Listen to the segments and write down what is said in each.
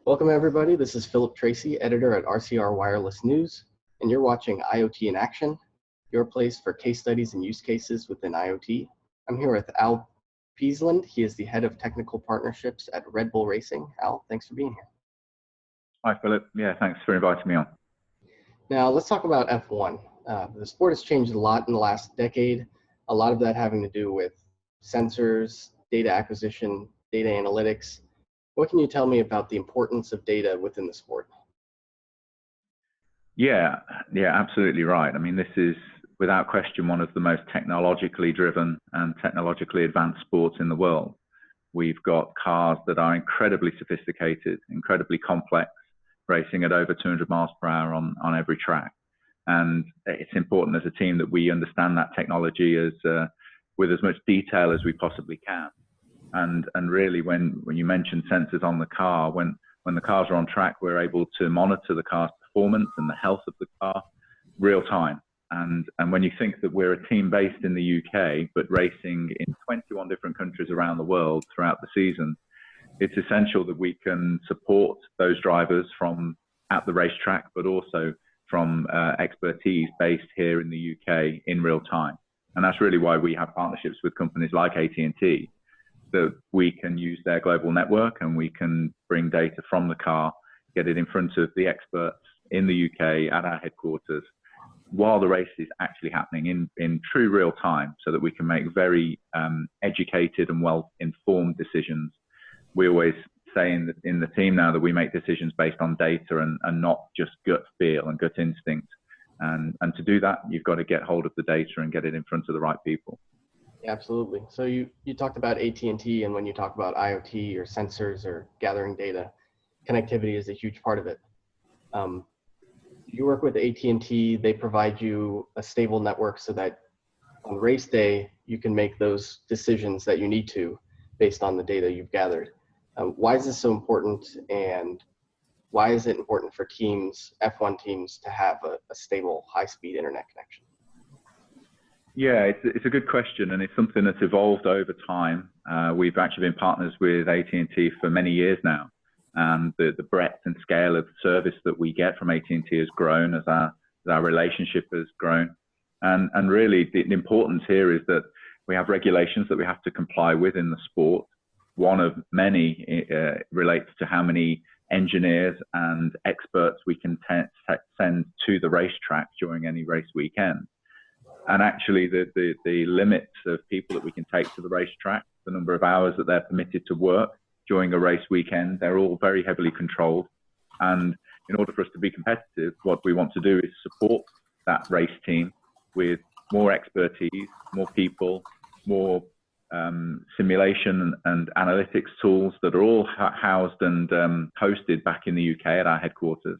Welcome everybody, this is Philip Tracy, editor at RCR Wireless News, and you're watching IoT in Action, your place for case studies and use cases within IoT. I'm here with Al Peasland. He is the head of technical partnerships at Red Bull Racing. Al, thanks for being here. Hi Philip, yeah, thanks for inviting me on. Now let's talk about F1. The sport has changed a lot in the last decade, a lot of that having to do with sensors, data acquisition, data analytics. What can you tell me about the importance of data within the sport? Yeah, absolutely right. I mean, this is without question one of the most technologically driven and technologically advanced sports in the world. We've got cars that are incredibly sophisticated, incredibly complex, racing at over 200 miles per hour on every track. And it's important as a team that we understand that technology with as much detail as we possibly can. And really, when you mention sensors on the car, when the cars are on track, we're able to monitor the car's performance and the health of the car real time. And when you think that we're a team based in the UK, but racing in 21 different countries around the world throughout the season, it's essential that we can support those drivers from at the racetrack, but also from expertise based here in the UK in real time. And that's really why we have partnerships with companies like AT&T, that we can use their global network and we can bring data from the car, get it in front of the experts in the UK at our headquarters while the race is actually happening in true real time, so that we can make very educated and well-informed decisions. We always say in the team now that we make decisions based on data and not just gut feel and gut instinct. And to do that, you've got to get hold of the data and get it in front of the right people. Absolutely. So you talked about AT&T, and when you talk about IoT or sensors or gathering data, connectivity is a huge part of it. You work with AT&T, they provide you a stable network so that on race day, you can make those decisions that you need to based on the data you've gathered. Why is this so important, and why is it important for teams, F1 teams, to have a stable high-speed internet connection? Yeah, it's a good question, and it's something that's evolved over time. We've actually been partners with AT&T for many years now, and the breadth and scale of service that we get from AT&T has grown as our relationship has grown. And really, the importance here is that we have regulations that we have to comply with in the sport. One of many relates to how many engineers and experts we can send to the racetrack during any race weekend. And actually, the limits of people that we can take to the racetrack, the number of hours that they're permitted to work during a race weekend, they're all very heavily controlled. And in order for us to be competitive, what we want to do is support that race team with more expertise, more people, more simulation and analytics tools that are all housed and hosted back in the UK at our headquarters,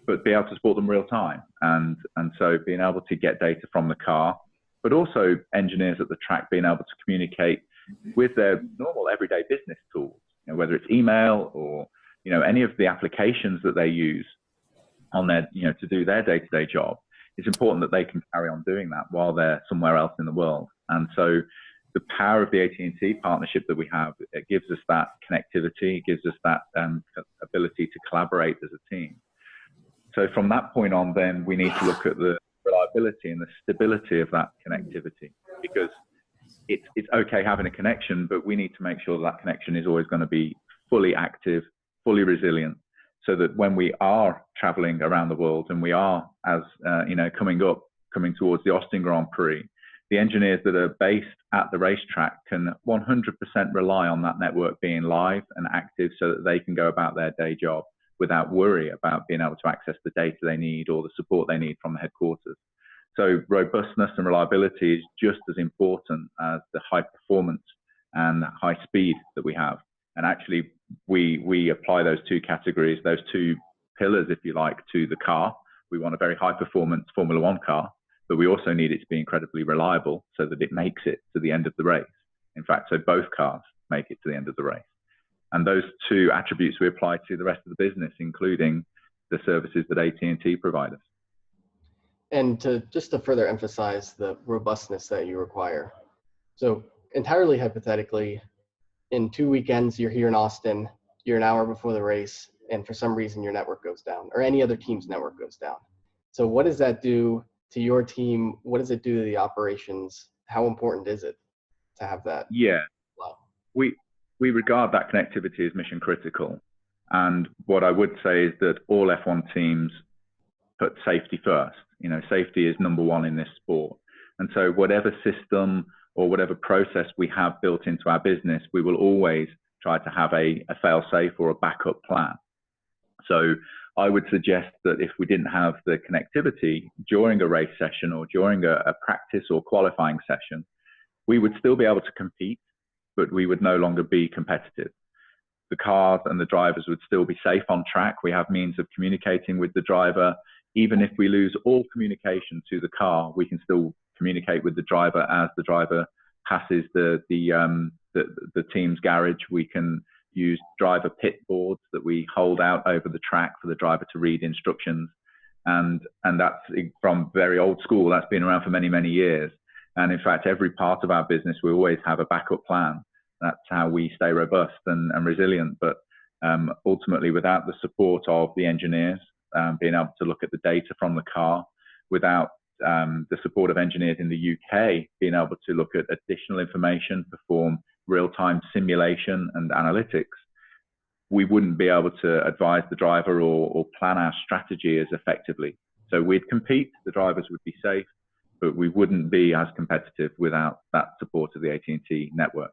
but be able to support them real time. And so being able to get data from the car, but also engineers at the track being able to communicate with their normal everyday business tools, whether it's email or, any of the applications that they use on their, to do their day-to-day job. It's important that they can carry on doing that while they're somewhere else in the world. And so the power of the AT&T partnership that we have, it gives us that connectivity, it gives us that ability to collaborate as a team. So from that point on, then we need to look at the reliability and the stability of that connectivity, because it's okay having a connection, but we need to make sure that connection is always going to be fully active, fully resilient, so that when we are traveling around the world and we are, coming towards the Austin Grand Prix, the engineers that are based at the racetrack can 100% rely on that network being live and active, so that they can go about their day job without worry about being able to access the data they need or the support they need from the headquarters. So robustness and reliability is just as important as the high performance and high speed that we have. And actually, we apply those two categories, those two pillars, if you like, to the car. We want a very high performance Formula One car, but we also need it to be incredibly reliable so that it makes it to the end of the race. In fact, so both cars make it to the end of the race. And those two attributes we apply to the rest of the business, including the services that AT&T provide us. And just to further emphasize the robustness that you require. So entirely hypothetically, in 2 weekends, you're here in Austin, you're an hour before the race, and for some reason your network goes down or any other team's network goes down. So what does that do to your team? What does it do to the operations? How important is it to have that? Yeah, Wow. we regard that connectivity as mission critical. And what I would say is that all F1 teams put safety first. You know, safety is number one in this sport. And so whatever system or whatever process we have built into our business, we will always try to have a fail-safe or a backup plan. So I would suggest that if we didn't have the connectivity during a race session or during a practice or qualifying session, we would still be able to compete, but we would no longer be competitive. The cars and the drivers would still be safe on track. We have means of communicating with the driver. Even if we lose all communication to the car, we can still communicate with the driver as the driver passes the team's garage. We can use driver pit boards that we hold out over the track for the driver to read instructions. And that's from very old school. That's been around for many, many years. And in fact, every part of our business, we always have a backup plan. That's how we stay robust and resilient. But ultimately, without the support of the engineers, being able to look at the data from the car, without the support of engineers in the UK, being able to look at additional information, perform real-time simulation and analytics, we wouldn't be able to advise the driver or plan our strategy as effectively. So we'd compete, the drivers would be safe, but we wouldn't be as competitive without that support of the AT&T network.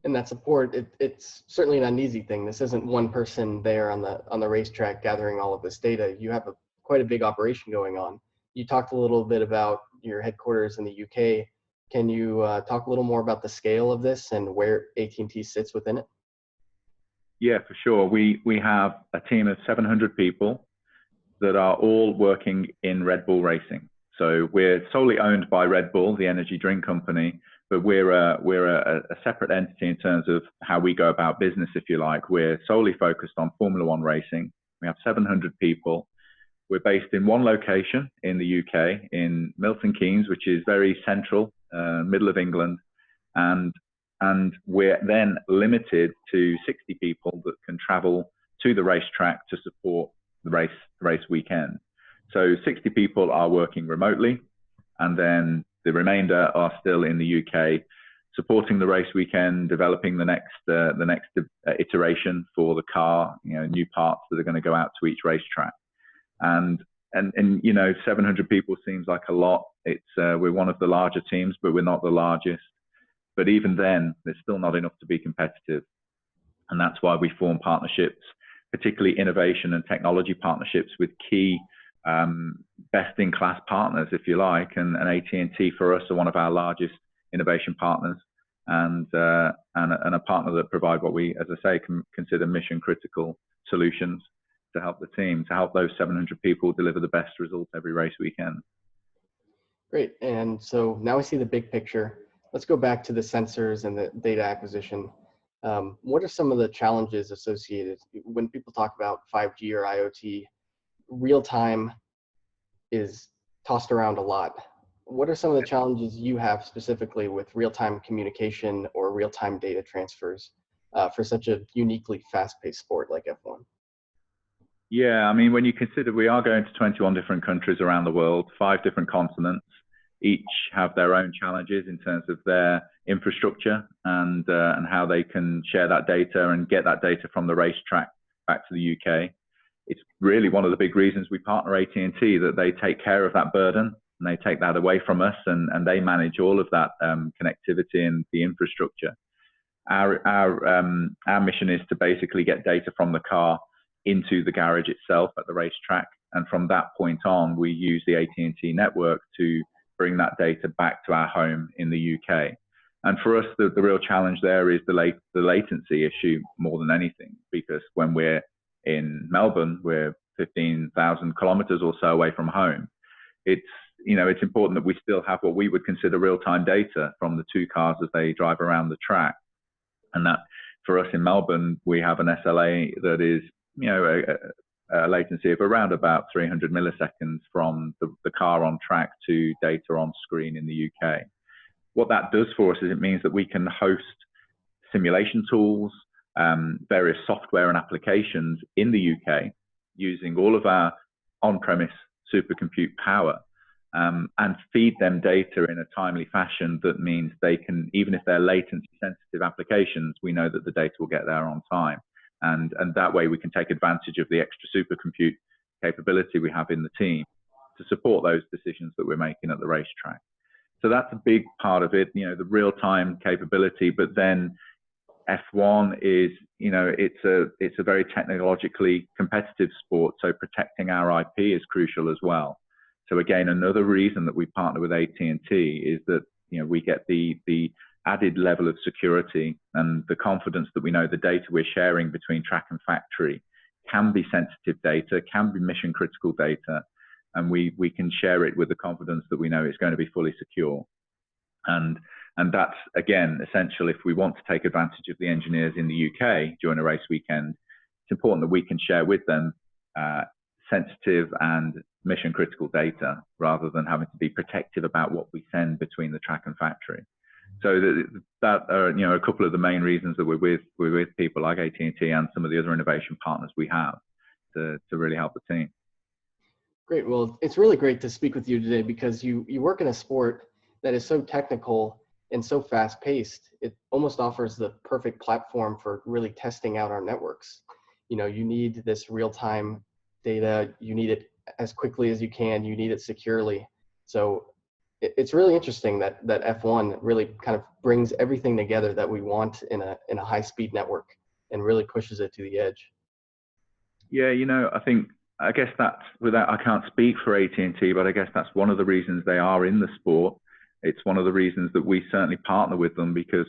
And that support, it's certainly not an easy thing. This isn't one person there on the racetrack gathering all of this data. You have quite a big operation going on. You talked a little bit about your headquarters in the UK. Can you talk a little more about the scale of this and where AT&T sits within it? Yeah, for sure. We have a team of 700 people that are all working in Red Bull Racing. So we're solely owned by Red Bull, the energy drink company, but we're a separate entity in terms of how we go about business, if you like. We're solely focused on Formula One racing. We have 700 people. We're based in one location in the UK, in Milton Keys, which is very central, middle of England. And we're then limited to 60 people that can travel to the racetrack to support the race weekend. So 60 people are working remotely, and then the remainder are still in the UK, supporting the race weekend, developing the next iteration for the car, new parts that are going to go out to each racetrack. And 700 people seems like a lot. We're one of the larger teams, but we're not the largest. But even then, there's still not enough to be competitive. And that's why we form partnerships, particularly innovation and technology partnerships with key best-in-class partners, if you like. And AT&T for us are one of our largest innovation partners, and a partner that provide what we, as I say, can consider mission-critical solutions to help the team, to help those 700 people deliver the best results every race weekend. Great. And so now we see the big picture. Let's go back to the sensors and the data acquisition. What are some of the challenges associated when people talk about 5G or IoT? Real time is tossed around a lot. What are some of the challenges you have specifically with real-time communication or real-time data transfers for such a uniquely fast-paced sport like F1? Yeah, I mean, when you consider we are going to 21 different countries around the world, 5 different continents, each have their own challenges in terms of their infrastructure and how they can share that data and get that data from the racetrack back to the UK. It's really one of the big reasons we partner AT&T, that they take care of that burden and they take that away from us, and they manage all of that connectivity and the infrastructure. Our mission is to basically get data from the car into the garage itself at the racetrack, and from that point on, we use the AT&T network to bring that data back to our home in the UK. And for us, the real challenge there is the latency issue more than anything, because when we're in Melbourne, we're 15,000 kilometers or so away from home. It's important that we still have what we would consider real-time data from the 2 cars as they drive around the track. And that, for us in Melbourne, we have an SLA that is, a latency of around about 300 milliseconds from the car on track to data on screen in the UK. What that does for us is it means that we can host simulation tools, various software and applications in the UK using all of our on-premise supercompute power, and feed them data in a timely fashion that means they can, even if they're latency sensitive applications, we know that the data will get there on time. And that way we can take advantage of the extra supercompute capability we have in the team to support those decisions that we're making at the racetrack. So that's a big part of it, the real-time capability. But then F1 is, it's a very technologically competitive sport. So protecting our IP is crucial as well. So again, another reason that we partner with AT&T is that, we get the added level of security and the confidence that we know the data we're sharing between track and factory can be sensitive data, can be mission critical data, and we can share it with the confidence that we know it's going to be fully secure. And that's, again, essential if we want to take advantage of the engineers in the UK during a race weekend. It's important that we can share with them sensitive and mission critical data rather than having to be protective about what we send between the track and factory. So that are, a couple of the main reasons that we're with people like AT&T and some of the other innovation partners we have to really help the team. Great. Well, it's really great to speak with you today because you work in a sport that is so technical and so fast paced. It almost offers the perfect platform for really testing out our networks. You need this real-time data. You need it as quickly as you can. You need it securely. So it's really interesting that F1 really kind of brings everything together that we want in a high-speed network and really pushes it to the edge. Yeah, I guess that's, I can't speak for AT&T, but I guess that's one of the reasons they are in the sport. It's one of the reasons that we certainly partner with them because,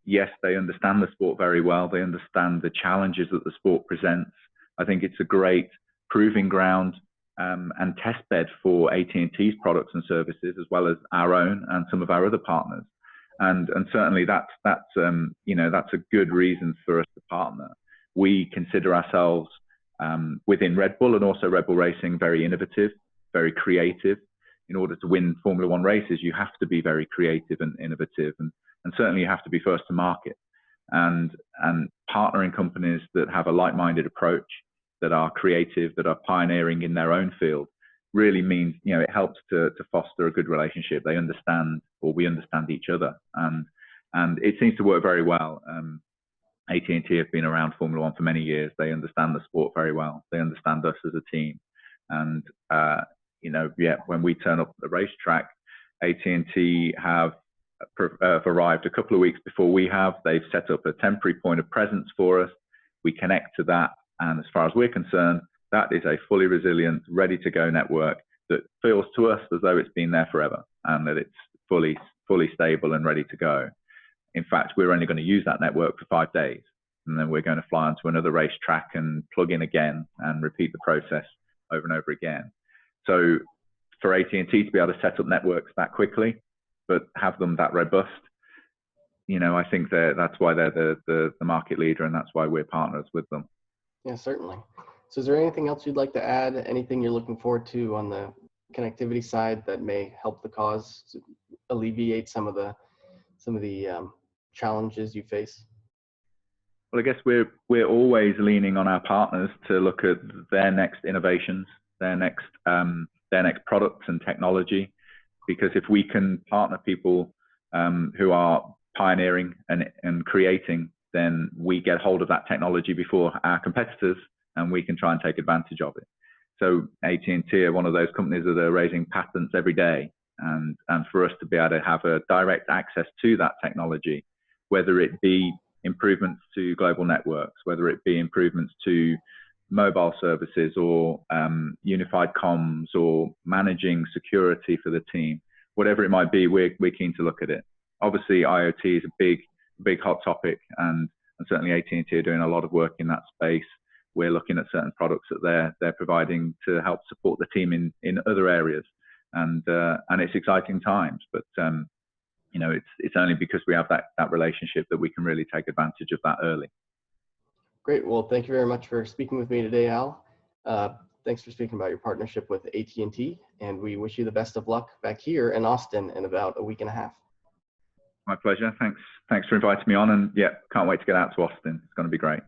yes, they understand the sport very well. They understand the challenges that the sport presents. I think it's a great proving ground and test bed for AT&T's products and services, as well as our own and some of our other partners. And certainly that's a good reason for us to partner. We consider ourselves within Red Bull and also Red Bull Racing very innovative, very creative. In order to win Formula One races, you have to be very creative and innovative, and certainly you have to be first to market. And partnering companies that have a like-minded approach, that are creative, that are pioneering in their own field, really means, it helps to foster a good relationship. They understand, or we understand each other, and it seems to work very well. AT&T have been around Formula One for many years. They understand the sport very well. They understand us as a team, and when we turn up at the racetrack, AT&T have arrived a couple of weeks before we have. They've set up a temporary point of presence for us. We connect to that, and as far as we're concerned, that is a fully resilient, ready to go network that feels to us as though it's been there forever and that it's fully stable and ready to go. In fact, we're only going to use that network for 5 days, and then we're going to fly onto another racetrack and plug in again and repeat the process over and over again. So for AT&T to be able to set up networks that quickly, but have them that robust, I think that's why they're the market leader, and that's why we're partners with them. Yeah, certainly. So is there anything else you'd like to add? Anything you're looking forward to on the connectivity side that may help the cause, to alleviate some of the challenges you face? Well, I guess we're always leaning on our partners to look at their next innovations, their next products and technology, because if we can partner people who are pioneering and creating, then we get hold of that technology before our competitors, and we can try and take advantage of it. So AT&T are one of those companies that are raising patents every day, and for us to be able to have a direct access to that technology, whether it be improvements to global networks, whether it be improvements to mobile services or unified comms or managing security for the team, whatever it might be, we're keen to look at it. Obviously, IoT is a big hot topic, and certainly AT&T are doing a lot of work in that space. We're looking at certain products that they're providing to help support the team in other areas, and it's exciting times. But it's only because we have that relationship that we can really take advantage of that early. Great. Well, thank you very much for speaking with me today, Al. Thanks for speaking about your partnership with AT&T, and we wish you the best of luck back here in Austin in about a week and a half. My pleasure. Thanks for inviting me on, and yeah, can't wait to get out to Austin. It's going to be great.